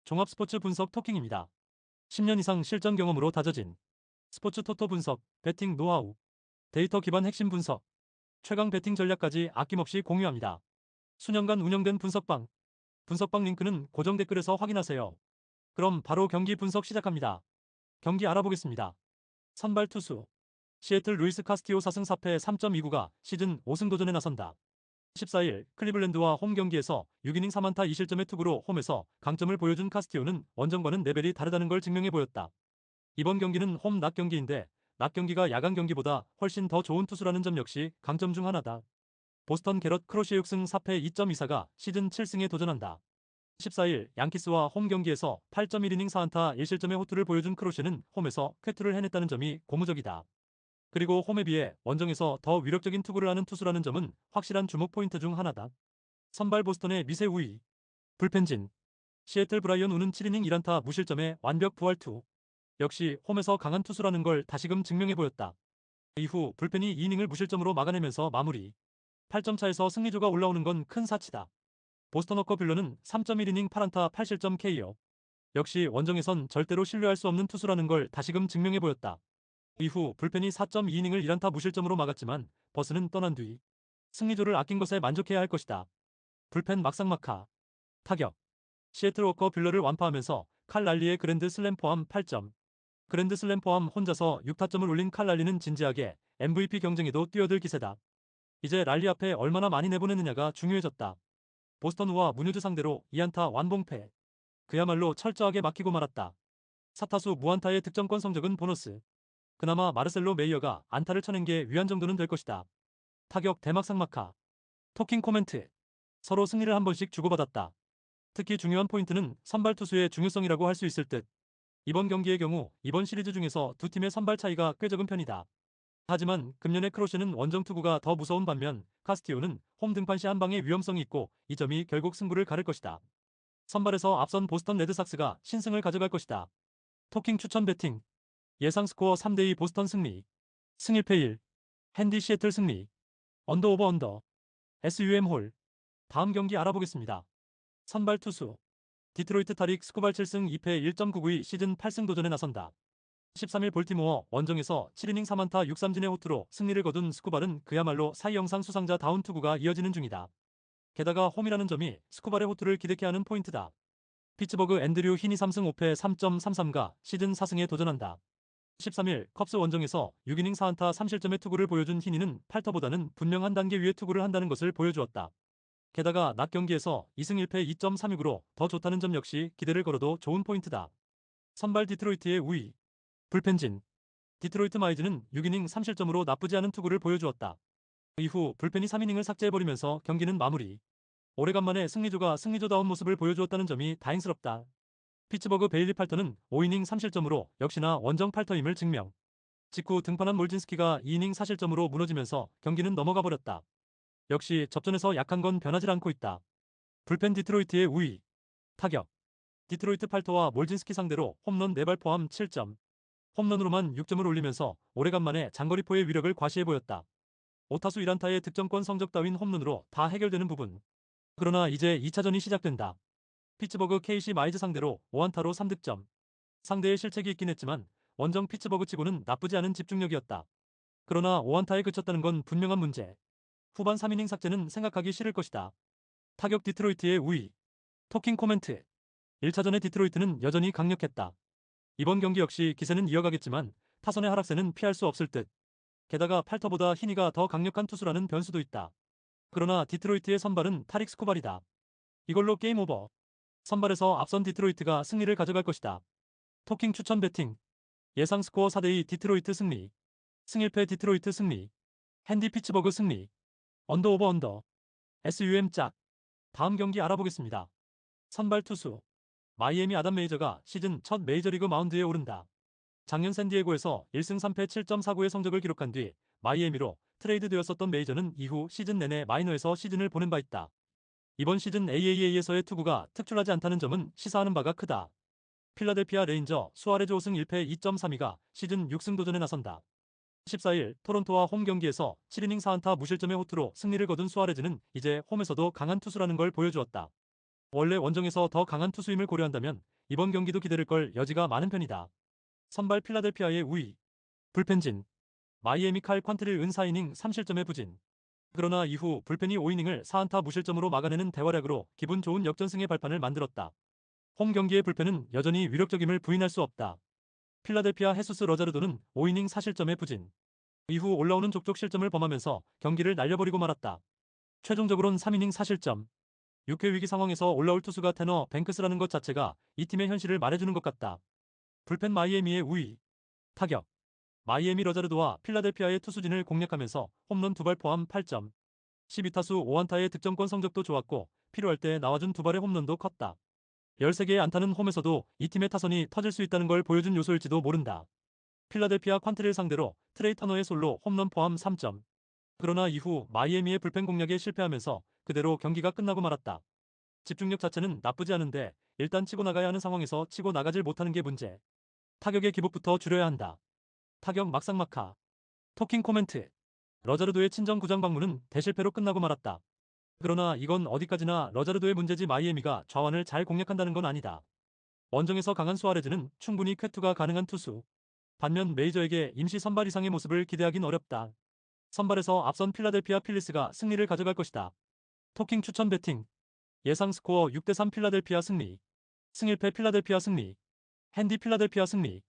종합스포츠 분석 토킹입니다. 10년 이상 실전 경험으로 다져진 스포츠 토토 분석, 배팅 노하우, 데이터 기반 핵심 분석, 최강 배팅 전략까지 아낌없이 공유합니다. 수년간 운영된 분석방 링크는 고정 댓글에서 확인하세요. 그럼 바로 경기 분석 시작합니다. 경기 알아보겠습니다. 선발 투수 시애틀 루이스 카스티오 4승 4패 3.29가 시즌 5승 도전에 나선다. 14일 클리블랜드와 홈 경기에서 6이닝 3안타 2실점의 투구로 홈에서 강점을 보여준 카스티오는 원정과는 레벨이 다르다는 걸 증명해 보였다. 이번 경기는 홈 낮 경기인데 낮 경기가 야간 경기보다 훨씬 더 좋은 투수라는 점 역시 강점 중 하나다. 보스턴 게럿 크로시의 6승 4패 2.24가 시즌 7승에 도전한다. 14일 양키스와 홈 경기에서 8.1이닝 4안타 1실점의 호투를 보여준 크로시는 홈에서 쾌투를 해냈다는 점이 고무적이다. 그리고 홈에 비해 원정에서 더 위력적인 투구를 하는 투수라는 점은 확실한 주목 포인트 중 하나다. 선발 보스턴의 미세 우위, 불펜진, 시애틀 브라이언 우는 7이닝 1안타 무실점의 완벽 부활투. 역시 홈에서 강한 투수라는 걸 다시금 증명해 보였다. 이후 불펜이 2이닝을 무실점으로 막아내면서 마무리. 8점 차에서 승리조가 올라오는 건 큰 사치다. 보스턴 워커 빌러는 3.1이닝 8안타 8실점 KO. 역시 원정에선 절대로 신뢰할 수 없는 투수라는 걸 다시금 증명해 보였다. 이후 불펜이 4.2이닝을 1안타 무실점으로 막았지만 버스는 떠난 뒤 승리조를 아낀 것에 만족해야 할 것이다. 불펜 막상막하. 타격. 시애틀 워커 빌러를 완파하면서 칼 랄리의 그랜드 슬램 포함 8점. 그랜드 슬램 포함 혼자서 6타점을 올린 칼 랄리는 진지하게 MVP 경쟁에도 뛰어들 기세다. 이제 랄리 앞에 얼마나 많이 내보내느냐가 중요해졌다. 보스턴 우와 무뉴즈 상대로 2안타 완봉패. 그야말로 철저하게 막히고 말았다. 사타수 무안타의 득점권 성적은 보너스. 그나마 마르셀로 메이어가 안타를 쳐낸 게 위안 정도는 될 것이다. 타격 대막상막하. 토킹 코멘트. 서로 승리를 한 번씩 주고받았다. 특히 중요한 포인트는 선발 투수의 중요성이라고 할 수 있을 듯. 이번 경기의 경우 이번 시리즈 중에서 두 팀의 선발 차이가 꽤 적은 편이다. 하지만 금년의 크로시는 원정 투구가 더 무서운 반면 카스티오는 홈 등판 시 한 방의 위험성이 있고 이 점이 결국 승부를 가를 것이다. 선발에서 앞선 보스턴 레드삭스가 신승을 가져갈 것이다. 토킹 추천 배팅. 예상 스코어 3대2 보스턴 승리. 승 1패 1. 핸디 시애틀 승리. 언더 오버 언더. SUM 홀. 다음 경기 알아보겠습니다. 선발 투수. 디트로이트 타릭 스쿠발 7승 2패 1.992 시즌 8승 도전에 나선다. 13일 볼티모어 원정에서 7이닝 3안타 6삼진의 호투로 승리를 거둔 스쿠발은 그야말로 사이 영상 수상자 다운 투구가 이어지는 중이다. 게다가 홈이라는 점이 스쿠발의 호투를 기대케 하는 포인트다. 피츠버그 앤드류 히니 3승 5패 3.33가 시즌 4승에 도전한다. 13일 컵스 원정에서 6이닝 4안타 3실점의 투구를 보여준 히니는 팔터보다는 분명 한 단계 위의 투구를 한다는 것을 보여주었다. 게다가 낮 경기에서 2승 1패 2.36으로 더 좋다는 점 역시 기대를 걸어도 좋은 포인트다. 선발 디트로이트의 우위. 불펜진. 디트로이트 마이즈는 6이닝 3실점으로 나쁘지 않은 투구를 보여주었다. 이후 불펜이 3이닝을 삭제해버리면서 경기는 마무리. 오래간만에 승리조가 승리조다운 모습을 보여주었다는 점이 다행스럽다. 피츠버그 베일리 팔터는 5이닝 3실점으로 역시나 원정 팔터임을 증명. 직후 등판한 몰진스키가 2이닝 4실점으로 무너지면서 경기는 넘어가 버렸다. 역시 접전에서 약한 건 변하지 않고 있다. 불펜 디트로이트의 우위. 타격. 디트로이트 팔터와 몰진스키 상대로 홈런 4발 포함 7점. 홈런으로만 6점을 올리면서 오래간만에 장거리포의 위력을 과시해 보였다. 5타수 1안타의 득점권 성적 따윈 홈런으로 다 해결되는 부분. 그러나 이제 2차전이 시작된다. 피츠버그 KC 마이즈 상대로 5안타로 3득점. 상대의 실책이 있긴 했지만 원정 피츠버그 치고는 나쁘지 않은 집중력이었다. 그러나 5안타에 그쳤다는 건 분명한 문제. 후반 3이닝 삭제는 생각하기 싫을 것이다. 타격 디트로이트의 우위. 토킹 코멘트. 1차전의 디트로이트는 여전히 강력했다. 이번 경기 역시 기세는 이어가겠지만 타선의 하락세는 피할 수 없을 듯. 게다가 팔터보다 히니가 더 강력한 투수라는 변수도 있다. 그러나 디트로이트의 선발은 타릭 스코발이다. 이걸로 게임 오버. 선발에서 앞선 디트로이트가 승리를 가져갈 것이다. 토킹 추천 배팅. 예상 스코어 4대2 디트로이트 승리. 승 1패 디트로이트 승리. 핸디 피츠버그 승리. 언더 오버 언더. SUM 짝. 다음 경기 알아보겠습니다. 선발 투수. 마이애미 아담 메이저가 시즌 첫 메이저리그 마운드에 오른다. 작년 샌디에고에서 1승 3패 7.49의 성적을 기록한 뒤 마이애미로 트레이드되었었던 메이저는 이후 시즌 내내 마이너에서 시즌을 보낸 바 있다. 이번 시즌 AAA에서의 투구가 특출하지 않다는 점은 시사하는 바가 크다. 필라델피아 레인저 수아레즈 5승 1패 2.32가 시즌 6승 도전에 나선다. 14일 토론토와 홈 경기에서 7이닝 4안타 무실점의 호투로 승리를 거둔 수아레즈는 이제 홈에서도 강한 투수라는 걸 보여주었다. 원래 원정에서 더 강한 투수임을 고려한다면 이번 경기도 기대를 걸 여지가 많은 편이다. 선발 필라델피아의 우위. 불펜진. 마이애미 칼 퀀트릴 은 4이닝 3실점의 부진. 그러나 이후 불펜이 5이닝을 4안타 무실점으로 막아내는 대활약으로 기분 좋은 역전승의 발판을 만들었다. 홈 경기의 불펜은 여전히 위력적임을 부인할 수 없다. 필라델피아 헤수스 러자르도는 5이닝 4실점의 부진. 이후 올라오는 족족 실점을 범하면서 경기를 날려버리고 말았다. 최종적으론 3이닝 4실점. 6회 위기 상황에서 올라올 투수가 테너 뱅크스라는 것 자체가 이 팀의 현실을 말해주는 것 같다. 불펜 마이애미의 우위. 타격. 마이애미 러자르도와 필라델피아의 투수진을 공략하면서 홈런 2발 포함 8점. 12타수 5안타의 득점권 성적도 좋았고 필요할 때 나와준 2발의 홈런도 컸다. 13개의 안타는 홈에서도 이 팀의 타선이 터질 수 있다는 걸 보여준 요소일지도 모른다. 필라델피아 퀀트를 상대로 트레이 터너의 솔로 홈런 포함 3점. 그러나 이후 마이애미의 불펜 공략에 실패하면서 그대로 경기가 끝나고 말았다. 집중력 자체는 나쁘지 않은데 일단 치고 나가야 하는 상황에서 치고 나가질 못하는 게 문제. 타격의 기복부터 줄여야 한다. 타격 막상막하. 토킹 코멘트. 러자르도의 친정 구장 방문은 대실패로 끝나고 말았다. 그러나 이건 어디까지나 러자르도의 문제지 마이애미가 좌완을 잘 공략한다는 건 아니다. 원정에서 강한 수아레즈는 충분히 쾌투가 가능한 투수. 반면 메이저에게 임시 선발 이상의 모습을 기대하긴 어렵다. 선발에서 앞선 필라델피아 필리스가 승리를 가져갈 것이다. 토킹 추천 배팅. 예상 스코어 6대3 필라델피아 승리. 승일패 필라델피아 승리. 핸디 필라델피아 승리.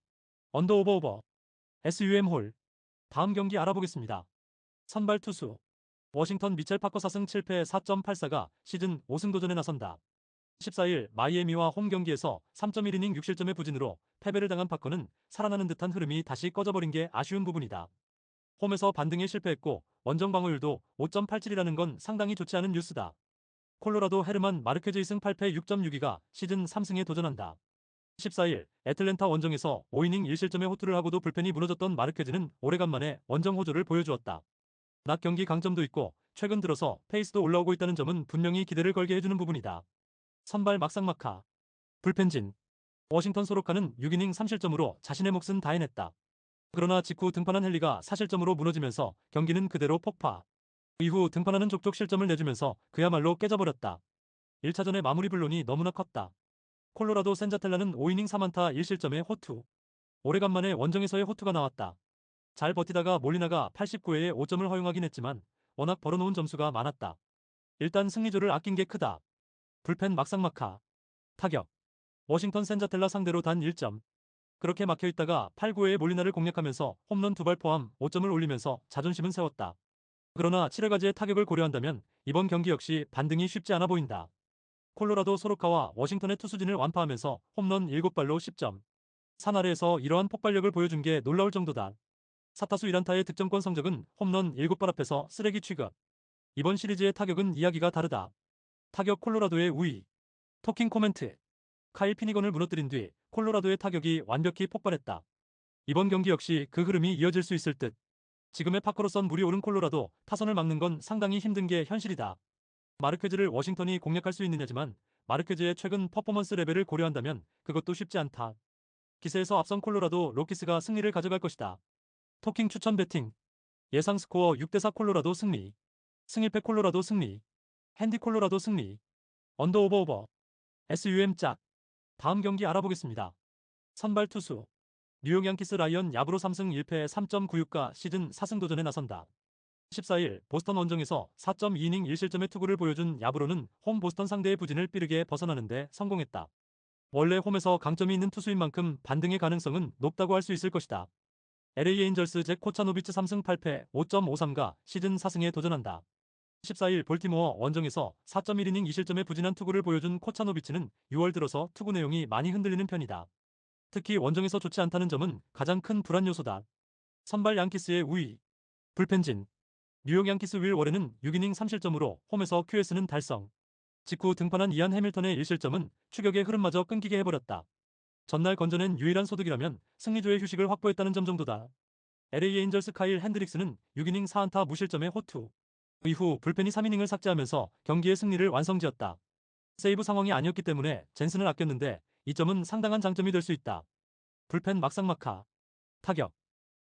언더 오버. SUM 홀. 다음 경기 알아보겠습니다. 선발 투수. 워싱턴 미첼 파커 4승 7패 4.84가 시즌 5승 도전에 나선다. 14일 마이애미와 홈 경기에서 3.1이닝 6실점의 부진으로 패배를 당한 파커는 살아나는 듯한 흐름이 다시 꺼져버린 게 아쉬운 부분이다. 홈에서 반등에 실패했고 원정 방어율도 5.87이라는 건 상당히 좋지 않은 뉴스다. 콜로라도 헤르만 마르케즈 2승 8패 6.62가 시즌 3승에 도전한다. 14일 애틀랜타 원정에서 5이닝 1실점의 호투를 하고도 불펜이 무너졌던 마르케즈는 오래간만에 원정 호조를 보여주었다. 낮 경기 강점도 있고 최근 들어서 페이스도 올라오고 있다는 점은 분명히 기대를 걸게 해주는 부분이다. 선발 막상막하. 불펜진. 워싱턴 소로카는 6이닝 3실점으로 자신의 몫은 다 해냈다. 그러나 직후 등판한 헨리가 4실점으로 무너지면서 경기는 그대로 폭파. 이후 등판하는 족족 실점을 내주면서 그야말로 깨져버렸다. 1차전의 마무리 불론이 너무나 컸다. 콜로라도 센자텔라는 5이닝 3안타 1실점의 호투. 오래간만에 원정에서의 호투가 나왔다. 잘 버티다가 몰리나가 89회에 5점을 허용하긴 했지만 워낙 벌어놓은 점수가 많았다. 일단 승리조를 아낀 게 크다. 불펜 막상막하. 타격. 워싱턴 센자텔라 상대로 단 1점. 그렇게 막혀있다가 8, 9회에 몰리나를 공략하면서 홈런 2발 포함 5점을 올리면서 자존심은 세웠다. 그러나 7회까지의 타격을 고려한다면 이번 경기 역시 반등이 쉽지 않아 보인다. 콜로라도 소로카와 워싱턴의 투수진을 완파하면서 홈런 7발로 10점. 산 아래에서 이러한 폭발력을 보여준 게 놀라울 정도다. 4타수 1안타의 득점권 성적은 홈런 7발 앞에서 쓰레기 취급. 이번 시리즈의 타격은 이야기가 다르다. 타격 콜로라도의 우위. 토킹 코멘트. 카일 피니건을 무너뜨린 뒤 콜로라도의 타격이 완벽히 폭발했다. 이번 경기 역시 그 흐름이 이어질 수 있을 듯. 지금의 파커로선 물이 오른 콜로라도 타선을 막는 건 상당히 힘든 게 현실이다. 마르케즈를 워싱턴이 공략할 수 있느냐지만 마르케즈의 최근 퍼포먼스 레벨을 고려한다면 그것도 쉽지 않다. 기세에서 앞선 콜로라도 로키스가 승리를 가져갈 것이다. 토킹 추천 배팅. 예상 스코어 6대4 콜로라도 승리. 승일패 콜로라도 승리. 핸디 콜로라도 승리. 언더 오버. SUM 짝. 다음 경기 알아보겠습니다. 선발 투수. 뉴욕 양키스 라이언 야브로 3승 1패 3.96가 시즌 4승 도전에 나선다. 14일 보스턴 원정에서 4.2이닝 1실점의 투구를 보여준 야브로는 홈 보스턴 상대의 부진을 빠르게 벗어나는데 성공했다. 원래 홈에서 강점이 있는 투수인 만큼 반등의 가능성은 높다고 할 수 있을 것이다. LA 에인절스 잭 코차노비츠 3승 8패 5.53가 시즌 4승에 도전한다. 14일 볼티모어 원정에서 4.1이닝 2실점의 부진한 투구를 보여준 코차노비츠는 6월 들어서 투구 내용이 많이 흔들리는 편이다. 특히 원정에서 좋지 않다는 점은 가장 큰 불안 요소다. 선발 양키스의 우위. 불펜진. 뉴욕 양키스 윌 워렌은 6이닝 3실점으로 홈에서 QS는 달성. 직후 등판한 이안 해밀턴의 1실점은 추격의 흐름마저 끊기게 해버렸다. 전날 건져낸 유일한 소득이라면 승리조의 휴식을 확보했다는 점 정도다. LA 에인절스 카일 핸드릭스는 6이닝 4안타 무실점의 호투. 이후 불펜이 3이닝을 삭제하면서 경기의 승리를 완성지었다. 세이브 상황이 아니었기 때문에 젠슨을 아꼈는데 이 점은 상당한 장점이 될 수 있다. 불펜 막상막하. 타격.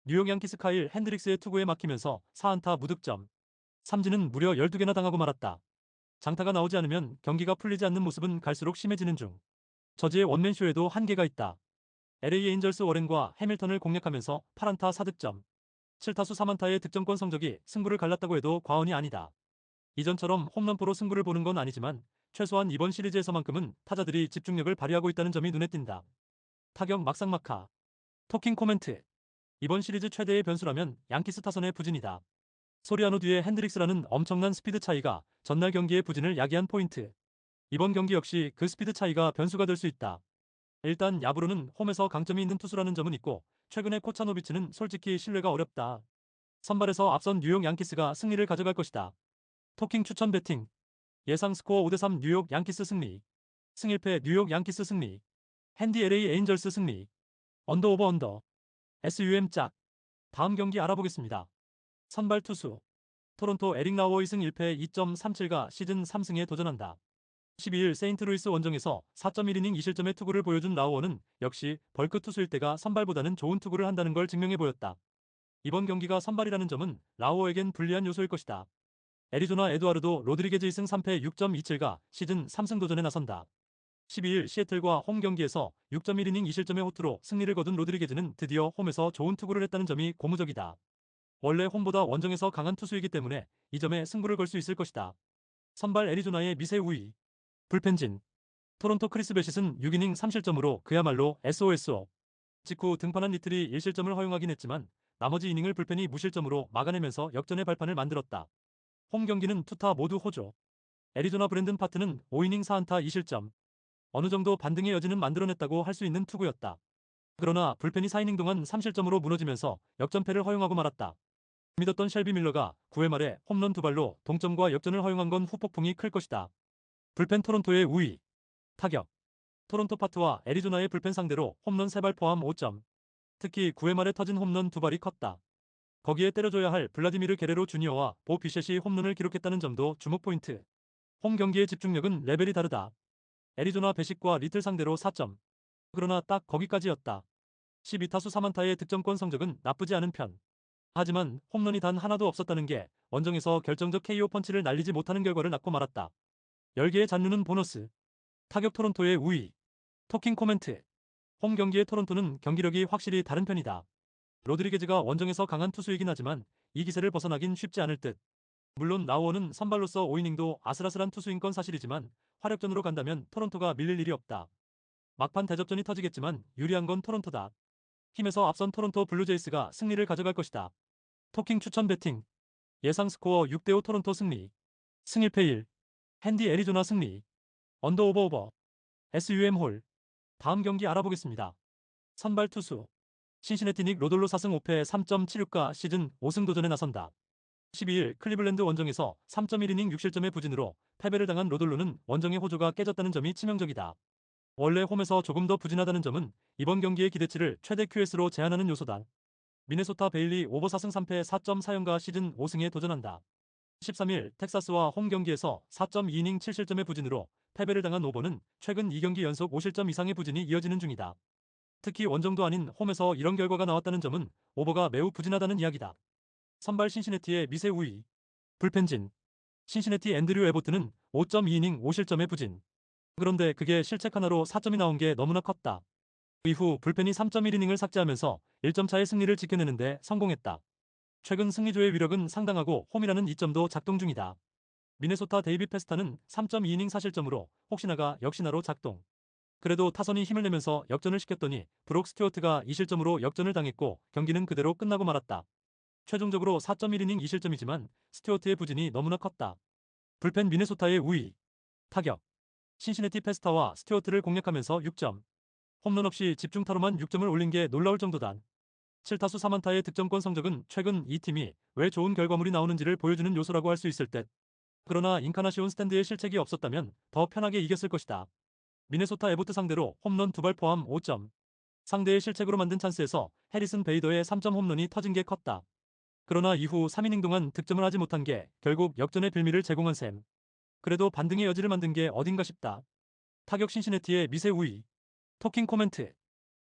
뉴욕 양키스 카일 핸드릭스의 투구에 막히면서 4안타 무득점. 삼진은 무려 12개나 당하고 말았다. 장타가 나오지 않으면 경기가 풀리지 않는 모습은 갈수록 심해지는 중. 저지의 원맨쇼에도 한계가 있다. LA 에인절스 워렌과 해밀턴을 공략하면서 8안타 4득점, 7타수 3안타의 득점권 성적이 승부를 갈랐다고 해도 과언이 아니다. 이전처럼 홈런포로 승부를 보는 건 아니지만 최소한 이번 시리즈에서만큼은 타자들이 집중력을 발휘하고 있다는 점이 눈에 띈다. 타격 막상막하. 토킹 코멘트. 이번 시리즈 최대의 변수라면 양키스 타선의 부진이다. 소리아노 뒤에 핸드릭스라는 엄청난 스피드 차이가 전날 경기의 부진을 야기한 포인트. 이번 경기 역시 그 스피드 차이가 변수가 될 수 있다. 일단 야구로는 홈에서 강점이 있는 투수라는 점은 있고 최근에 코차노비치는 솔직히 신뢰가 어렵다. 선발에서 앞선 뉴욕 양키스가 승리를 가져갈 것이다. 토킹 추천 배팅. 예상 스코어 5대3 뉴욕 양키스 승리. 승일패 뉴욕 양키스 승리. 핸디 LA 에인절스 승리. 언더 오버 언더. SUM 짝. 다음 경기 알아보겠습니다. 선발 투수. 토론토 에릭 라우어 2승 1패 2.37가 시즌 3승에 도전한다. 12일 세인트루이스 원정에서 4.1이닝 2실점의 투구를 보여준 라우어는 역시 벌크 투수일 때가 선발보다는 좋은 투구를 한다는 걸 증명해 보였다. 이번 경기가 선발이라는 점은 라우어에겐 불리한 요소일 것이다. 애리조나 에두아르도 로드리게즈 2승 3패 6.27가 시즌 3승 도전에 나선다. 12일 시애틀과 홈 경기에서 6.1이닝 2실점의 호투로 승리를 거둔 로드리게즈는 드디어 홈에서 좋은 투구를 했다는 점이 고무적이다. 원래 홈보다 원정에서 강한 투수이기 때문에 이 점에 승부를 걸 수 있을 것이다. 선발 애리조나의 미세 우위. 불펜진. 토론토 크리스 베싯은 6이닝 3실점으로 그야말로 SOSO. 직후 등판한 리틀이 1실점을 허용하긴 했지만 나머지 이닝을 불펜이 무실점으로 막아내면서 역전의 발판을 만들었다. 홈 경기는 투타 모두 호조. 애리조나 브랜든 파트는 5이닝 4안타 2실점. 어느 정도 반등의 여지는 만들어냈다고 할 수 있는 투구였다. 그러나 불펜이 4이닝 동안 3실점으로 무너지면서 역전패를 허용하고 말았다. 믿었던 셸비 밀러가 9회 말에 홈런 2발로 동점과 역전을 허용한 건 후폭풍이 클 것이다. 불펜 토론토의 우위. 타격. 토론토 파트와 애리조나의 불펜 상대로 홈런 3발 포함 5점. 특히 9회 말에 터진 홈런 2발이 컸다. 거기에 때려줘야 할 블라디미르 게레로 주니어와 보 비셋이 홈런을 기록했다는 점도 주목 포인트. 홈 경기의 집중력은 레벨이 다르다. 애리조나 베식과 리틀 상대로 4점. 그러나 딱 거기까지였다. 12타수 3안타의 득점권 성적은 나쁘지 않은 편. 하지만 홈런이 단 하나도 없었다는 게 원정에서 결정적 KO 펀치를 날리지 못하는 결과를 낳고 말았다. 10개의 잔류는 보너스. 타격 토론토의 우위. 토킹 코멘트. 홈 경기의 토론토는 경기력이 확실히 다른 편이다. 로드리게즈가 원정에서 강한 투수이긴 하지만 이 기세를 벗어나긴 쉽지 않을 듯. 물론 라우어는 선발로서 5이닝도 아슬아슬한 투수인 건 사실이지만 화력전으로 간다면 토론토가 밀릴 일이 없다. 막판 대접전이 터지겠지만 유리한 건 토론토다. 힘에서 앞선 토론토 블루제이스가 승리를 가져갈 것이다. 토킹 추천 배팅. 예상 스코어 6대5 토론토 승리. 승일패 1. 핸디 애리조나 승리. 언더 오버 오버. SUM 홀. 다음 경기 알아보겠습니다. 선발 투수. 신시내티 닉 로돌로 4승 5패 3.76가 시즌 5승 도전에 나선다. 12일 클리블랜드 원정에서 3.1이닝 6실점의 부진으로 패배를 당한 로돌로는 원정의 호조가 깨졌다는 점이 치명적이다. 원래 홈에서 조금 더 부진하다는 점은 이번 경기의 기대치를 최대 QS로 제한하는 요소다. 미네소타 베일리 오버 4승 3패 4.4연가 시즌 5승에 도전한다. 13일 텍사스와 홈 경기에서 4.2이닝 7실점의 부진으로 패배를 당한 오버는 최근 2경기 연속 5실점 이상의 부진이 이어지는 중이다. 특히 원정도 아닌 홈에서 이런 결과가 나왔다는 점은 오버가 매우 부진하다는 이야기다. 선발 신시내티의 미세 우위. 불펜진. 신시내티 앤드류 에보트는 5.2이닝 5실점의 부진. 그런데 그게 실책 하나로 4점이 나온 게 너무나 컸다. 이후 불펜이 3.1이닝을 삭제하면서 1점 차의 승리를 지켜내는데 성공했다. 최근 승리조의 위력은 상당하고 홈이라는 이점도 작동 중이다. 미네소타 데이비 페스타는 3.2이닝 4실점으로 혹시나가 역시나로 작동. 그래도 타선이 힘을 내면서 역전을 시켰더니 브록 스튜어트가 2실점으로 역전을 당했고 경기는 그대로 끝나고 말았다. 최종적으로 4.1이닝 2실점이지만 스튜어트의 부진이 너무나 컸다. 불펜 미네소타의 우위. 타격. 신시내티 페스타와 스튜어트를 공략하면서 6점. 홈런 없이 집중타로만 6점을 올린 게 놀라울 정도다. 7타수 3안타의 득점권 성적은 최근 이 팀이 왜 좋은 결과물이 나오는지를 보여주는 요소라고 할 수 있을 듯. 그러나 인카나시온 스탠드의 실책이 없었다면 더 편하게 이겼을 것이다. 미네소타 에보트 상대로 홈런 2발 포함 5점. 상대의 실책으로 만든 찬스에서 해리슨 베이더의 3점 홈런이 터진 게 컸다. 그러나 이후 3이닝 동안 득점을 하지 못한 게 결국 역전의 빌미를 제공한 셈. 그래도 반등의 여지를 만든 게 어딘가 싶다. 타격 신시내티의 미세 우위. 토킹 코멘트.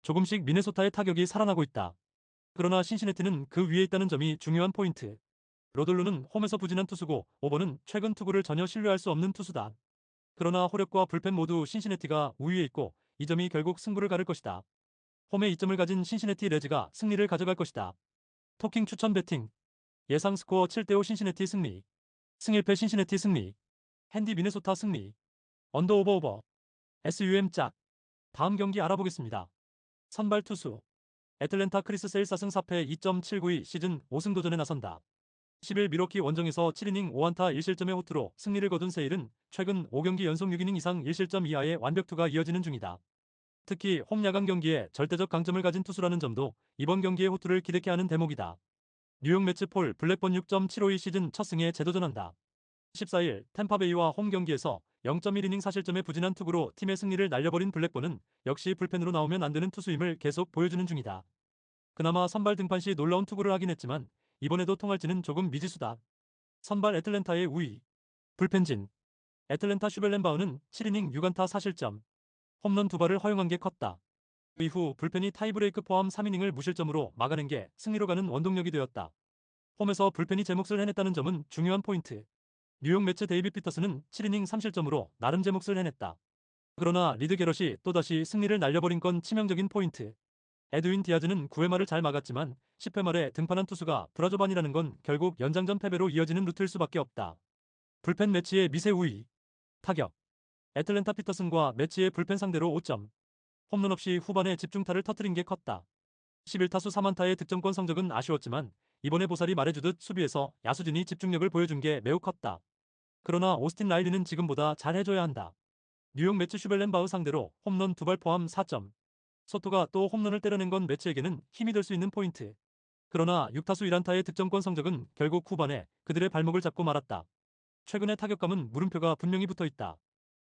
조금씩 미네소타의 타격이 살아나고 있다. 그러나 신시내티는 그 위에 있다는 점이 중요한 포인트. 로돌로는 홈에서 부진한 투수고 오버는 최근 투구를 전혀 신뢰할 수 없는 투수다. 그러나 호력과 불펜 모두 신시내티가 우위에 있고 이 점이 결국 승부를 가를 것이다. 홈에 이점을 가진 신시내티 레즈가 승리를 가져갈 것이다. 토킹 추천 배팅. 예상 스코어 7대5 신시내티 승리. 승일패 신시내티 승리. 핸디 미네소타 승리. 언더 오버. SUM 짝. 다음 경기 알아보겠습니다. 선발 투수. 애틀랜타 크리스 세일 4승 4패 2.792 시즌 5승 도전에 나선다. 10일 미러키 원정에서 7이닝 5안타 1실점의 호투로 승리를 거둔 세일은 최근 5경기 연속 6이닝 이상 1실점 이하의 완벽투가 이어지는 중이다. 특히 홈 야간 경기에 절대적 강점을 가진 투수라는 점도 이번 경기의 호투를 기대케 하는 대목이다. 뉴욕 매츠 폴 블랙번 6.752 시즌 첫 승에 재도전한다. 14일 템파베이와 홈 경기에서 0.1이닝 4실점의 부진한 투구로 팀의 승리를 날려버린 블랙번은 역시 불펜으로 나오면 안 되는 투수임을 계속 보여주는 중이다. 그나마 선발 등판 시 놀라운 투구를 하긴 했지만 이번에도 통할지는 조금 미지수다. 선발 애틀랜타의 우위. 불펜진. 애틀랜타 슈벨렌바우는 7이닝 6안타 4실점. 홈런 2발을 허용한 게 컸다. 이후 불펜이 타이브레이크 포함 3이닝을 무실점으로 막아낸 게 승리로 가는 원동력이 되었다. 홈에서 불펜이 제 몫을 해냈다는 점은 중요한 포인트. 뉴욕 매츠 데이빗 피터스는 7이닝 3실점으로 나름 제 몫을 해냈다. 그러나 리드 게럿이 또다시 승리를 날려버린 건 치명적인 포인트. 에드윈 디아즈는 9회 말을 잘 막았지만 10회 말에 등판한 투수가 브라조반이라는 건 결국 연장전 패배로 이어지는 루트일 수밖에 없다. 불펜 매치의 미세 우위. 타격. 애틀랜타 피터슨과 매치의 불펜 상대로 5점. 홈런 없이 후반에 집중타를 터뜨린 게 컸다. 11타수 3안타의 득점권 성적은 아쉬웠지만 이번에 보살이 말해주듯 수비에서 야수진이 집중력을 보여준 게 매우 컸다. 그러나 오스틴 라일리는 지금보다 잘 해줘야 한다. 뉴욕 매츠 슈벨렌바우 상대로 홈런 2발 포함 4점. 소토가 또 홈런을 때려낸 건 매치에게는 힘이 될 수 있는 포인트. 그러나 6타수 1안타의 득점권 성적은 결국 후반에 그들의 발목을 잡고 말았다. 최근의 타격감은 물음표가 분명히 붙어있다.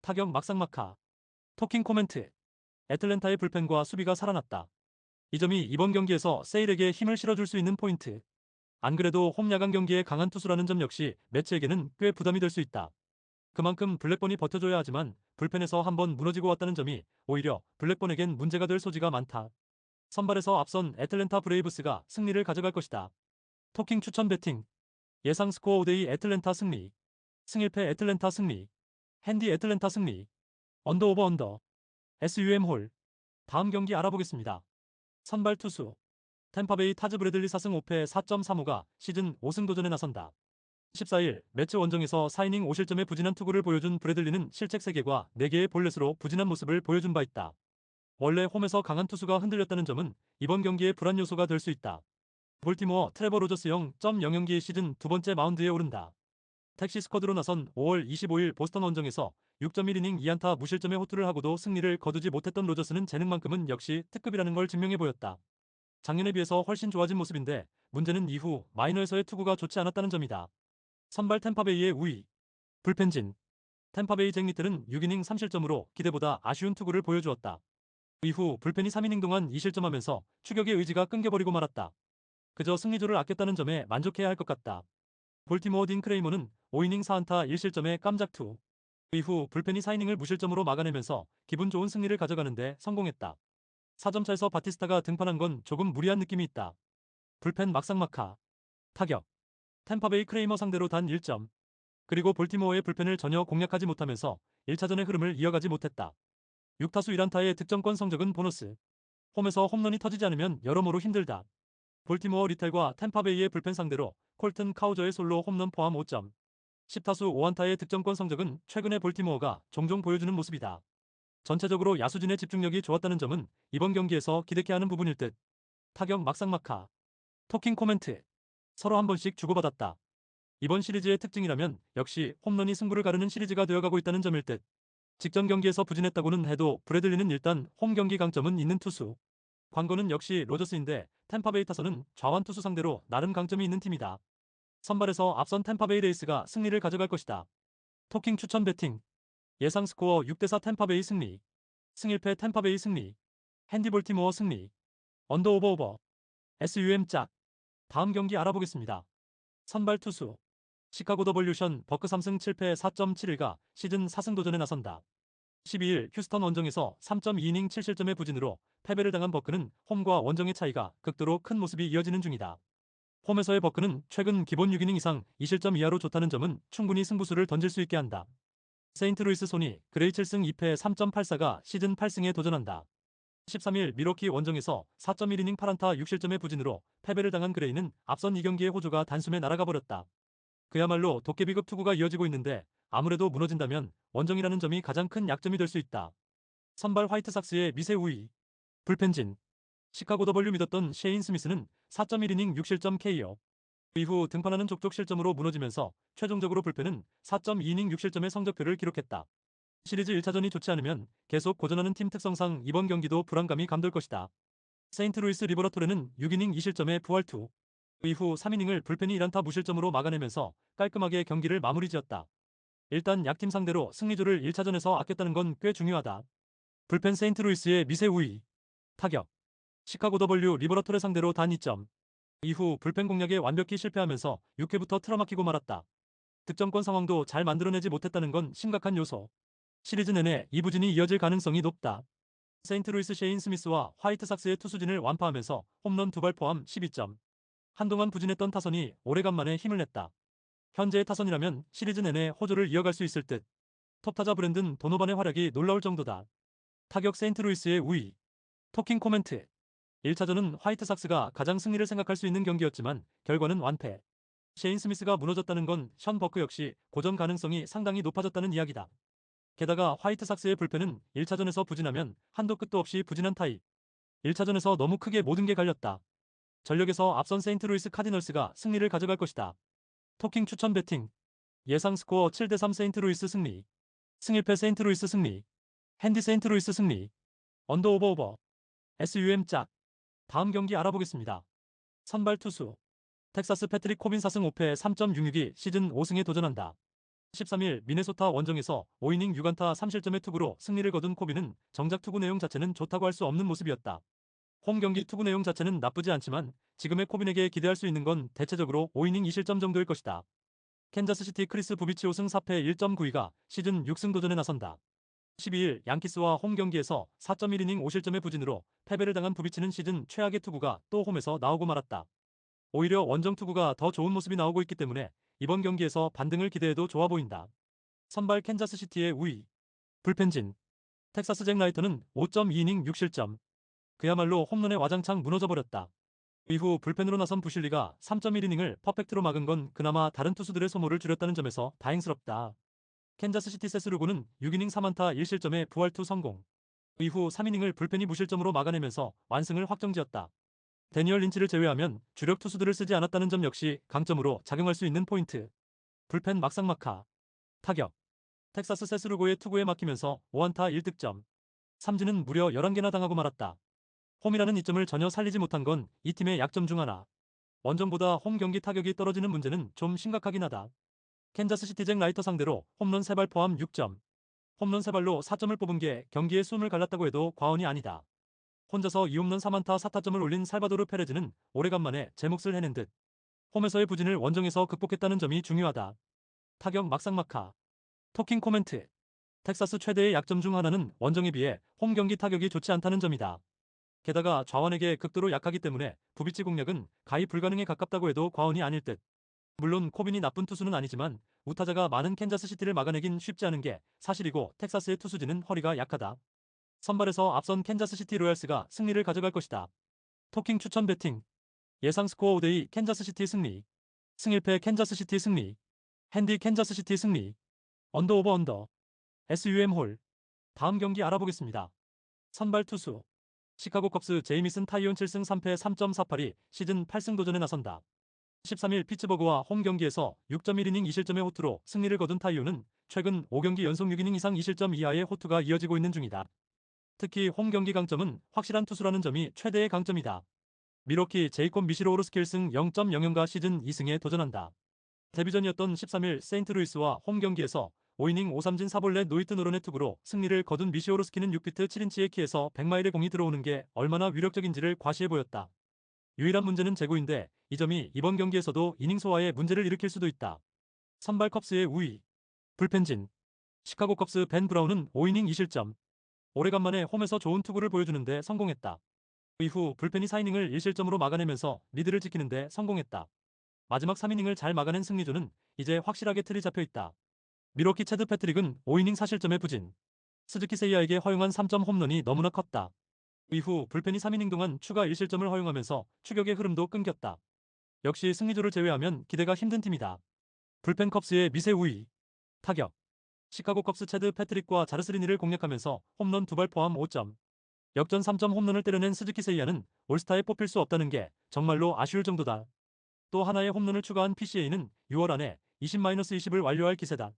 타격 막상막하. 토킹 코멘트. 애틀랜타의 불펜과 수비가 살아났다. 이 점이 이번 경기에서 세일에게 힘을 실어줄 수 있는 포인트. 안 그래도 홈 야간 경기에 강한 투수라는 점 역시 매치에게는 꽤 부담이 될 수 있다. 그만큼 블랙번이 버텨줘야 하지만 불펜에서 한번 무너지고 왔다는 점이 오히려 블랙번에겐 문제가 될 소지가 많다. 선발에서 앞선 애틀랜타 브레이브스가 승리를 가져갈 것이다. 토킹 추천 배팅. 예상 스코어 5대2 애틀랜타 승리. 승일패 애틀랜타 승리. 핸디 애틀랜타 승리. 언더 오버 언더. SUM 홀. 다음 경기 알아보겠습니다. 선발 투수. 템파베이 타즈 브래들리 4승 5패 4.35가 시즌 5승 도전에 나선다. 14일 매치 원정에서 4이닝 5실점의 부진한 투구를 보여준 브래들리는 실책 3개과 4개의 볼넷으로 부진한 모습을 보여준 바 있다. 원래 홈에서 강한 투수가 흔들렸다는 점은 이번 경기의 불안 요소가 될 수 있다. 볼티모어 트레버 로저스 0.0경기 시즌 두 번째 마운드에 오른다. 택시 스쿼드로 나선 5월 25일 보스턴 원정에서 6.1이닝 2안타 무실점의 호투를 하고도 승리를 거두지 못했던 로저스는 재능만큼은 역시 특급이라는 걸 증명해 보였다. 작년에 비해서 훨씬 좋아진 모습인데 문제는 이후 마이너에서의 투구가 좋지 않았다는 점이다. 선발 템파베이의 우위. 불펜진. 템파베이 잭리틀은 6이닝 3실점으로 기대보다 아쉬운 투구를 보여주었다. 이후 불펜이 3이닝 동안 2실점하면서 추격의 의지가 끊겨버리고 말았다. 그저 승리조를 아꼈다는 점에 만족해야 할 것 같다. 볼티모어 딘 크레이머는 5이닝 4안타 1실점의 깜짝 투. 이후 불펜이 4이닝을 무실점으로 막아내면서 기분 좋은 승리를 가져가는데 성공했다. 4점 차에서 바티스타가 등판한 건 조금 무리한 느낌이 있다. 불펜 막상막하. 타격. 템파베이 크레이머 상대로 단 1점. 그리고 볼티모어의 불펜을 전혀 공략하지 못하면서 1차전의 흐름을 이어가지 못했다. 6타수 1안타의 득점권 성적은 보너스. 홈에서 홈런이 터지지 않으면 여러모로 힘들다. 볼티모어 리텔과 템파베이의 불펜 상대로 콜튼 카우저의 솔로 홈런 포함 5점. 10타수 5안타의 득점권 성적은 최근의 볼티모어가 종종 보여주는 모습이다. 전체적으로 야수진의 집중력이 좋았다는 점은 이번 경기에서 기대케 하는 부분일 듯. 타격 막상막하. 토킹 코멘트. 서로 한 번씩 주고받았다. 이번 시리즈의 특징이라면 역시 홈런이 승부를 가르는 시리즈가 되어가고 있다는 점일 듯. 직전 경기에서 부진했다고는 해도 브래들리는 일단 홈 경기 강점은 있는 투수. 광고는 역시 로저스인데 템파베이 타선은 좌완 투수 상대로 나름 강점이 있는 팀이다. 선발에서 앞선 템파베이 레이스가 승리를 가져갈 것이다. 토킹 추천 배팅. 예상 스코어 6대4 템파베이 승리. 승일패 템파베이 승리. 핸디 볼티모어 승리. 언더 오버. SUM 짝. 다음 경기 알아보겠습니다. 선발 투수. 시카고 더볼루션 버크 3승 7패 4.71가 시즌 4승 도전에 나선다. 12일 휴스턴 원정에서 3.2이닝 7실점의 부진으로 패배를 당한 버크는 홈과 원정의 차이가 극도로 큰 모습이 이어지는 중이다. 홈에서의 버크는 최근 기본 6이닝 이상 2실점 이하로 좋다는 점은 충분히 승부수를 던질 수 있게 한다. 세인트루이스 소니 그레이 7승 2패 3.84가 시즌 8승에 도전한다. 13일 미러키 원정에서 4.1이닝 8안타 6실점의 부진으로 패배를 당한 그레이는 앞선 2경기의 호조가 단숨에 날아가 버렸다. 그야말로 도깨비급 투구가 이어지고 있는데 아무래도 무너진다면 원정이라는 점이 가장 큰 약점이 될 수 있다. 선발 화이트삭스의 미세 우위. 불펜진. 시카고 더블유 믿었던 셰인 스미스는 4.1이닝 6실점 KO. 이후 등판하는 족족 실점으로 무너지면서 최종적으로 불펜은 4.2이닝 6실점의 성적표를 기록했다. 시리즈 1차전이 좋지 않으면 계속 고전하는 팀 특성상 이번 경기도 불안감이 감돌 것이다. 세인트루이스 리버러토레는 6이닝 2실점의 부활투. 이후 3이닝을 불펜이 1안타 무실점으로 막아내면서 깔끔하게 경기를 마무리 지었다. 일단 약팀 상대로 승리조를 1차전에서 아꼈다는 건 꽤 중요하다. 불펜 세인트루이스의 미세 우위. 타격. 시카고 더블유 리버러토레 상대로 단 2점. 이후 불펜 공략에 완벽히 실패하면서 6회부터 틀어막히고 말았다. 득점권 상황도 잘 만들어내지 못했다는 건 심각한 요소. 시리즈 내내 이 부진이 이어질 가능성이 높다. 세인트루이스 셰인 스미스와 화이트삭스의 투수진을 완파하면서 홈런 2발 포함 12점. 한동안 부진했던 타선이 오래간만에 힘을 냈다. 현재의 타선이라면 시리즈 내내 호조를 이어갈 수 있을 듯. 톱타자 브랜든 도노반의 활약이 놀라울 정도다. 타격 세인트루이스의 우위. 토킹 코멘트. 1차전은 화이트삭스가 가장 승리를 생각할 수 있는 경기였지만 결과는 완패. 셰인 스미스가 무너졌다는 건 션 버크 역시 고전 가능성이 상당히 높아졌다는 이야기다. 게다가 화이트삭스의 불펜은 1차전에서 부진하면 한도 끝도 없이 부진한 타입. 1차전에서 너무 크게 모든 게 갈렸다. 전력에서 앞선 세인트루이스 카디널스가 승리를 가져갈 것이다. 토킹 추천 배팅. 예상 스코어 7대3 세인트루이스 승리. 승일패 세인트루이스 승리. 핸디 세인트루이스 승리. 언더 오버 오버. SUM 짝. 다음 경기 알아보겠습니다. 선발 투수. 텍사스 패트릭 코빈 4승 5패 3.66이 시즌 5승에 도전한다. 13일 미네소타 원정에서 5이닝 6안타 3실점의 투구로 승리를 거둔 코빈은 정작 투구 내용 자체는 좋다고 할 수 없는 모습이었다. 홈 경기 투구 내용 자체는 나쁘지 않지만 지금의 코빈에게 기대할 수 있는 건 대체적으로 5이닝 2실점 정도일 것이다. 캔자스시티 크리스 부비치 5승 4패 1.92가 시즌 6승 도전에 나선다. 12일 양키스와 홈 경기에서 4.1이닝 5실점의 부진으로 패배를 당한 부비치는 시즌 최악의 투구가 또 홈에서 나오고 말았다. 오히려 원정 투구가 더 좋은 모습이 나오고 있기 때문에 이번 경기에서 반등을 기대해도 좋아 보인다. 선발 캔자스시티의 우위. 불펜진. 텍사스 잭 라이터는 5.2이닝 6실점. 그야말로 홈런의 와장창 무너져버렸다. 이후 불펜으로 나선 부실리가 3.1이닝을 퍼펙트로 막은 건 그나마 다른 투수들의 소모를 줄였다는 점에서 다행스럽다. 캔자스시티 세스루고는 6이닝 3안타 1실점의 부활투 성공. 이후 3이닝을 불펜이 무실점으로 막아내면서 완승을 확정지었다. 데니얼 린치를 제외하면 주력 투수들을 쓰지 않았다는 점 역시 강점으로 작용할 수 있는 포인트. 불펜 막상막하. 타격. 텍사스 세스루고의 투구에 막히면서 5안타 1득점. 삼진은 무려 11개나 당하고 말았다. 홈이라는 이점을 전혀 살리지 못한 건 이 팀의 약점 중 하나. 원정보다 홈 경기 타격이 떨어지는 문제는 좀 심각하긴 하다. 캔자스시티 잭 라이터 상대로 홈런 3발 포함 6점. 홈런 3발로 4점을 뽑은 게 경기의 숨을 갈랐다고 해도 과언이 아니다. 혼자서 2홈런 3안타 4타점을 올린 살바도르 페레즈는 오래간만에 제 몫을 해낸 듯. 홈에서의 부진을 원정에서 극복했다는 점이 중요하다. 타격 막상막하. 토킹 코멘트. 텍사스 최대의 약점 중 하나는 원정에 비해 홈 경기 타격이 좋지 않다는 점이다. 게다가 좌완에게 극도로 약하기 때문에 부비치 공략은 가히 불가능에 가깝다고 해도 과언이 아닐 듯. 물론 코빈이 나쁜 투수는 아니지만 우타자가 많은 캔자스시티를 막아내긴 쉽지 않은 게 사실이고 텍사스의 투수진은 허리가 약하다. 선발에서 앞선 캔자스시티 로얄스가 승리를 가져갈 것이다. 토킹 추천 배팅. 예상 스코어 5대2 캔자스시티 승리. 승일패 캔자스시티 승리. 핸디 캔자스시티 승리. 언더 오버 언더. SUM 홀. 다음 경기 알아보겠습니다. 선발 투수. 시카고 컵스 제이미슨 타이온 7승 3패 3.48이 시즌 8승 도전에 나선다. 13일 피츠버그와 홈 경기에서 6.1이닝 2실점의 호투로 승리를 거둔 타이온은 최근 5경기 연속 6이닝 이상 2실점 이하의 호투가 이어지고 있는 중이다. 특히 홈 경기 강점은 확실한 투수라는 점이 최대의 강점이다. 미러키 제이콥 미시로우르 스킬승 0.00가 시즌 2승에 도전한다. 데뷔전이었던 13일 세인트루이스와 홈 경기에서 5이닝 5삼진 4볼넷 노히트 노런의 투구로 승리를 거둔 미시오르스키는 6피트 7인치의 키에서 100마일의 공이 들어오는 게 얼마나 위력적인지를 과시해 보였다. 유일한 문제는 제구인데 이 점이 이번 경기에서도 이닝 소화에 문제를 일으킬 수도 있다. 선발 컵스의 우위. 불펜진. 시카고 컵스 벤 브라운은 5이닝 2실점. 오래간만에 홈에서 좋은 투구를 보여주는데 성공했다. 이후 불펜이 4이닝을 1실점으로 막아내면서 리드를 지키는데 성공했다. 마지막 3이닝을 잘 막아낸 승리조는 이제 확실하게 틀이 잡혀 있다. 미러키 체드 패트릭은 5이닝 4실점의 부진. 스즈키 세이야에게 허용한 3점 홈런이 너무나 컸다. 이후 불펜이 3이닝 동안 추가 1실점을 허용하면서 추격의 흐름도 끊겼다. 역시 승리조를 제외하면 기대가 힘든 팀이다. 불펜 컵스의 미세 우위. 타격. 시카고 컵스 체드 패트릭과 자르스 리니를 공략하면서 홈런 2발 포함 5점. 역전 3점 홈런을 때려낸 스즈키 세이야는 올스타에 뽑힐 수 없다는 게 정말로 아쉬울 정도다. 또 하나의 홈런을 추가한 PCA는 6월 안에 20-20을 완료할 기세다.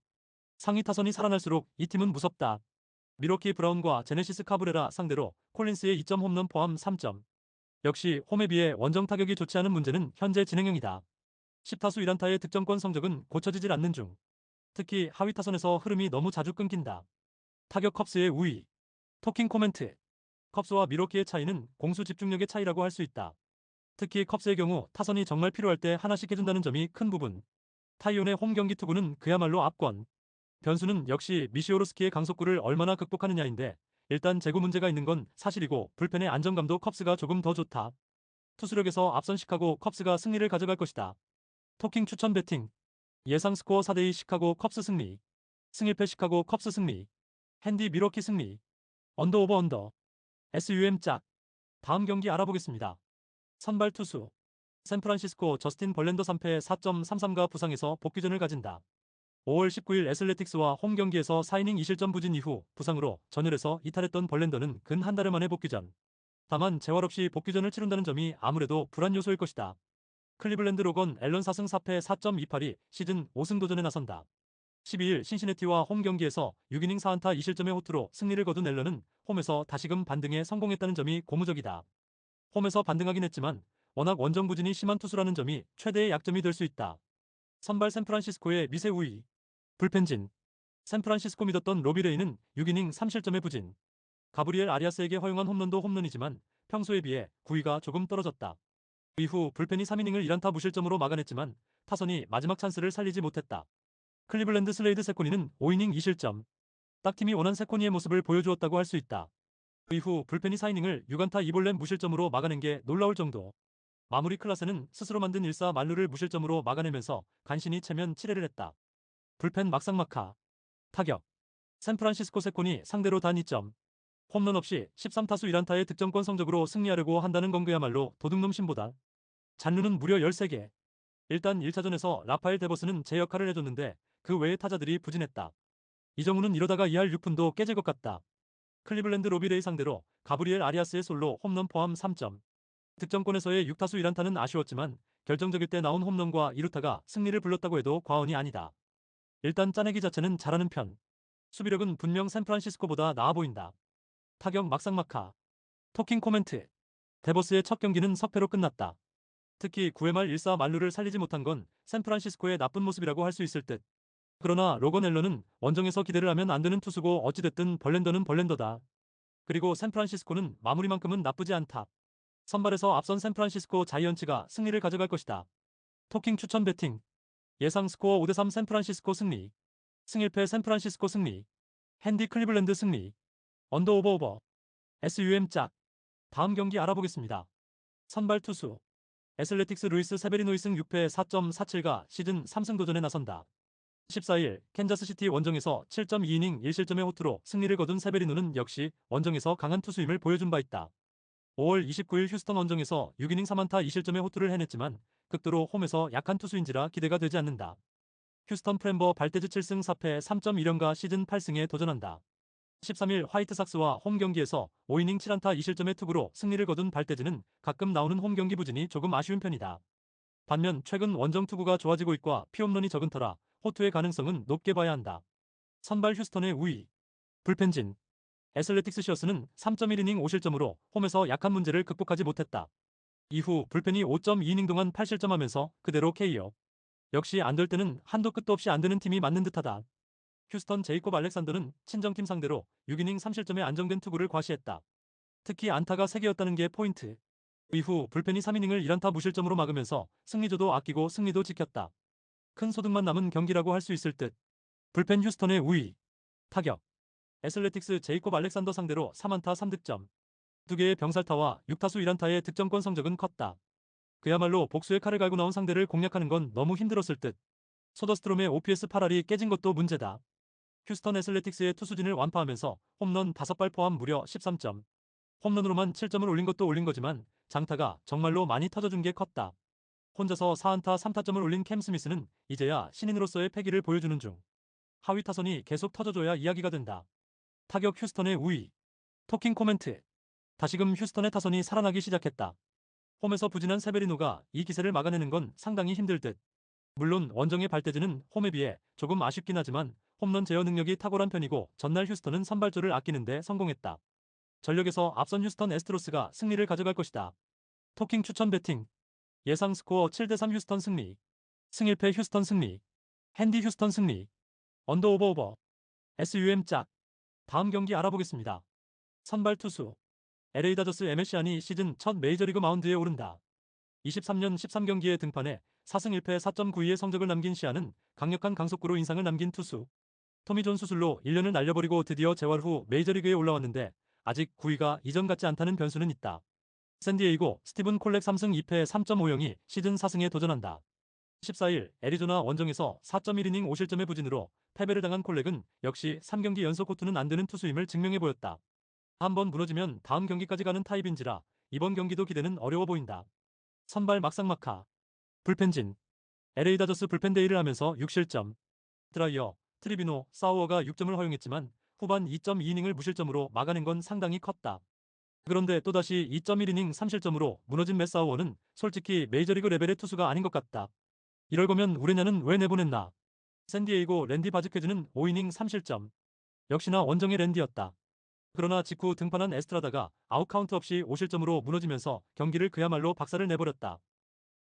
상위 타선이 살아날수록 이 팀은 무섭다. 미러키 브라운과 제네시스 카브레라 상대로 콜린스의 2점 홈런 포함 3점. 역시 홈에 비해 원정 타격이 좋지 않은 문제는 현재 진행형이다. 10타수 1안타의 득점권 성적은 고쳐지질 않는 중. 특히 하위 타선에서 흐름이 너무 자주 끊긴다. 타격 컵스의 우위. 토킹 코멘트. 컵스와 미러키의 차이는 공수 집중력의 차이라고 할 수 있다. 특히 컵스의 경우 타선이 정말 필요할 때 하나씩 해준다는 점이 큰 부분. 타이온의 홈 경기 투구는 그야말로 압권. 변수는 역시 미시오로스키의 강속구를 얼마나 극복하느냐인데 일단 제구 문제가 있는 건 사실이고 불펜의 안정감도 컵스가 조금 더 좋다. 투수력에서 앞선 시카고 컵스가 승리를 가져갈 것이다. 토킹 추천 배팅. 예상 스코어 4대2 시카고 컵스 승리. 승일패 시카고 컵스 승리. 핸디 미러키 승리. 언더 오버 언더. SUM 짝. 다음 경기 알아보겠습니다. 선발 투수. 샌프란시스코 저스틴 벌랜더 3패 4.33가 부상에서 복귀전을 가진다. 5월 19일 애슬레틱스와 홈 경기에서 4이닝 2실점 부진 이후 부상으로 전열에서 이탈했던 벌랜더는 근 한 달여 만에 복귀전. 다만 재활 없이 복귀전을 치른다는 점이 아무래도 불안 요소일 것이다. 클리블랜드 로건 앨런 4승 4패 4.28이 시즌 5승 도전에 나선다. 12일 신시내티와 홈 경기에서 6이닝 4안타 2실점의 호투로 승리를 거둔 앨런은 홈에서 다시금 반등에 성공했다는 점이 고무적이다. 홈에서 반등하긴 했지만 워낙 원정 부진이 심한 투수라는 점이 최대의 약점이 될 수 있다. 선발 샌프란시스코의 미세 우위. 불펜진. 샌프란시스코 믿었던 로비 레이는 6이닝 3실점의 부진. 가브리엘 아리아스에게 허용한 홈런도 홈런이지만 평소에 비해 구위가 조금 떨어졌다. 이후 불펜이 3이닝을 1안타 무실점으로 막아냈지만 타선이 마지막 찬스를 살리지 못했다. 클리블랜드 슬레이드 세코니는 5이닝 2실점. 딱 팀이 원한 세코니의 모습을 보여주었다고 할 수 있다. 이후 불펜이 4이닝을 6안타 2볼넷 무실점으로 막아낸 게 놀라울 정도. 마무리 클라세는 스스로 만든 1사 만루를 무실점으로 막아내면서 간신히 체면 7회를 했다. 불펜 막상막하. 타격. 샌프란시스코 세콘이 상대로 단 2점. 홈런 없이 13타수 1안타의 득점권 성적으로 승리하려고 한다는 건 그야말로 도둑놈 신보다. 잔루는 무려 13개. 일단 1차전에서 라파엘 데버스는 제 역할을 해줬는데 그 외의 타자들이 부진했다. 이정우는 이러다가 2할 6푼도 깨질 것 같다. 클리블랜드 로비레이 상대로 가브리엘 아리아스의 솔로 홈런 포함 3점. 득점권에서의 6타수 1안타는 아쉬웠지만 결정적일 때 나온 홈런과 2루타가 승리를 불렀다고 해도 과언이 아니다. 일단 짜내기 자체는 잘하는 편. 수비력은 분명 샌프란시스코보다 나아 보인다. 타격 막상막하. 토킹 코멘트. 데버스의 첫 경기는 석패로 끝났다. 특히 9회 말 1사 만루를 살리지 못한 건 샌프란시스코의 나쁜 모습이라고 할 수 있을 듯. 그러나 로건 앨런은 원정에서 기대를 하면 안 되는 투수고 어찌됐든 벌랜더는 벌랜더다. 그리고 샌프란시스코는 마무리만큼은 나쁘지 않다. 선발에서 앞선 샌프란시스코 자이언츠가 승리를 가져갈 것이다. 토킹 추천 배팅. 예상 스코어 5대3 샌프란시스코 승리. 승일패 샌프란시스코 승리. 핸디 클리블랜드 승리. 언더 오버 오버. SUM 짝. 다음 경기 알아보겠습니다. 선발 투수. 애슬레틱스 루이스 세베리노 2승 6패 4.47가 시즌 3승 도전에 나선다. 14일 캔자스시티 원정에서 7.2이닝 1실점의 호투로 승리를 거둔 세베리노는 역시 원정에서 강한 투수임을 보여준 바 있다. 5월 29일 휴스턴 원정에서 6이닝 3안타 2실점의 호투를 해냈지만 극도로 홈에서 약한 투수인지라 기대가 되지 않는다. 휴스턴 프렘버 발테즈 7승 4패 3.1연가 시즌 8승에 도전한다. 13일 화이트삭스와 홈 경기에서 5이닝 7안타 2실점의 투구로 승리를 거둔 발테즈는 가끔 나오는 홈 경기 부진이 조금 아쉬운 편이다. 반면 최근 원정 투구가 좋아지고 있고 피홈런이 적은 터라 호투의 가능성은 높게 봐야 한다. 선발 휴스턴의 우위. 불펜진. 애슬레틱스 시어스는 3.1이닝 5실점으로 홈에서 약한 문제를 극복하지 못했다. 이후 불펜이 5.2이닝 동안 8실점하면서 그대로 KO. 역시 안 될 때는 한도 끝도 없이 안 되는 팀이 맞는 듯하다. 휴스턴 제이콥 알렉산더는 친정팀 상대로 6이닝 3실점의 안정된 투구를 과시했다. 특히 안타가 3개였다는 게 포인트. 이후 불펜이 3이닝을 1안타 무실점으로 막으면서 승리조도 아끼고 승리도 지켰다. 큰 소득만 남은 경기라고 할 수 있을 듯. 불펜 휴스턴의 우위. 타격. 애슬레틱스 제이콥 알렉산더 상대로 3안타 3득점. 2개의 병살타와 6타수 1안타의 득점권 성적은 컸다. 그야말로 복수의 칼을 갈고 나온 상대를 공략하는 건 너무 힘들었을 듯. 소더스트롬의 OPS 8할이 깨진 것도 문제다. 휴스턴 애슬레틱스의 투수진을 완파하면서 홈런 5발 포함 무려 13점. 홈런으로만 7점을 올린 것도 올린 거지만 장타가 정말로 많이 터져준 게 컸다. 혼자서 4안타 3타점을 올린 캠 스미스는 이제야 신인으로서의 패기를 보여주는 중. 하위 타선이 계속 터져줘야 이야기가 된다. 타격 휴스턴의 우위. 토킹 코멘트. 다시금 휴스턴의 타선이 살아나기 시작했다. 홈에서 부진한 세베리노가 이 기세를 막아내는 건 상당히 힘들 듯. 물론 원정의 발대지는 홈에 비해 조금 아쉽긴 하지만 홈런 제어 능력이 탁월한 편이고 전날 휴스턴은 선발조를 아끼는데 성공했다. 전력에서 앞선 휴스턴 애스트로스가 승리를 가져갈 것이다. 토킹 추천 배팅. 예상 스코어 7대3 휴스턴 승리. 승일패 휴스턴 승리. 핸디 휴스턴 승리. 언더 오버 오버. SUM 짝. 다음 경기 알아보겠습니다. 선발 투수. LA 다저스 MSC안이 시즌 첫 메이저리그 마운드에 오른다. 23년 13경기에 등판해 4승 1패 4.92의 성적을 남긴 시안은 강력한 강속구로 인상을 남긴 투수. 토미 존 수술로 1년을 날려버리고 드디어 재활 후 메이저리그에 올라왔는데 아직 9위가 이전 같지 않다는 변수는 있다. 샌디에이고 스티븐 콜렉 3승 2패 3.50이 시즌 4승에 도전한다. 14일 애리조나 원정에서 4.1이닝 5실점의 부진으로 패배를 당한 콜렉은 역시 3경기 연속 호투는 안 되는 투수임을 증명해 보였다. 한번 무너지면 다음 경기까지 가는 타입인지라 이번 경기도 기대는 어려워 보인다. 선발 막상막하. 불펜진. LA 다저스 불펜 데이를 하면서 6실점. 드라이어, 트리비노, 사우어가 6점을 허용했지만 후반 2.2이닝을 무실점으로 막아낸 건 상당히 컸다. 그런데 또다시 2.1이닝 3실점으로 무너진 맷 사우어는 솔직히 메이저리그 레벨의 투수가 아닌 것 같다. 이럴 거면 우레냐는 왜 내보냈나. 샌디에이고 랜디 바즈퀘즈는 5이닝 3실점. 역시나 원정의 랜디였다. 그러나 직후 등판한 에스트라다가 아웃카운트 없이 5실점으로 무너지면서 경기를 그야말로 박살을 내버렸다.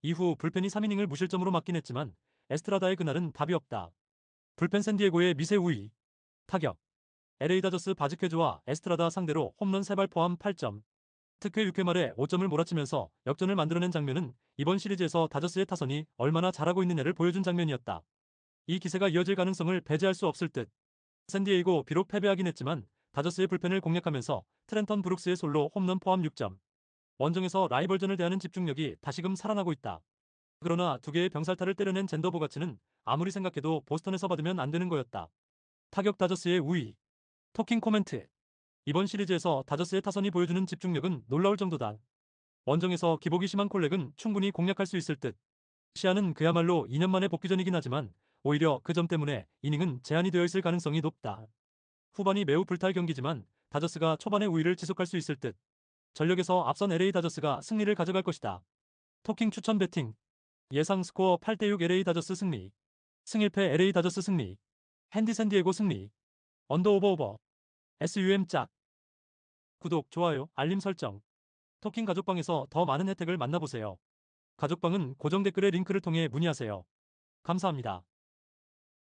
이후 불펜이 3이닝을 무실점으로 막긴 했지만 에스트라다의 그날은 답이 없다. 불펜 샌디에고의 미세 우위. 타격. LA 다저스 바즈퀘즈와 에스트라다 상대로 홈런 3발 포함 8점. 특회 6회 말에 5점을 몰아치면서 역전을 만들어낸 장면은 이번 시리즈에서 다저스의 타선이 얼마나 잘하고 있느냐를 보여준 장면이었다. 이 기세가 이어질 가능성을 배제할 수 없을 듯. 샌디에이고 비록 패배하긴 했지만 다저스의 불펜을 공략하면서 트렌턴 브룩스의 솔로 홈런 포함 6점. 원정에서 라이벌전을 대하는 집중력이 다시금 살아나고 있다. 그러나 두 개의 병살타를 때려낸 젠더 보가츠는 아무리 생각해도 보스턴에서 받으면 안 되는 거였다. 타격 다저스의 우위. 토킹 코멘트. 이번 시리즈에서 다저스의 타선이 보여주는 집중력은 놀라울 정도다. 원정에서 기복이 심한 콜렉은 충분히 공략할 수 있을 듯. 시아는 그야말로 2년 만에 복귀전이긴 하지만 오히려 그 점 때문에 이닝은 제한이 되어 있을 가능성이 높다. 후반이 매우 불탈 경기지만 다저스가 초반의 우위를 지속할 수 있을 듯. 전력에서 앞선 LA 다저스가 승리를 가져갈 것이다. 토킹 추천 배팅. 예상 스코어 8대6 LA 다저스 승리. 승일패 LA 다저스 승리. 핸디 샌디에고 승리. 언더 오버 오버. SUM 짝. 구독, 좋아요, 알림 설정. 토킹 가족방에서 더 많은 혜택을 만나보세요. 가족방은 고정 댓글의 링크를 통해 문의하세요. 감사합니다.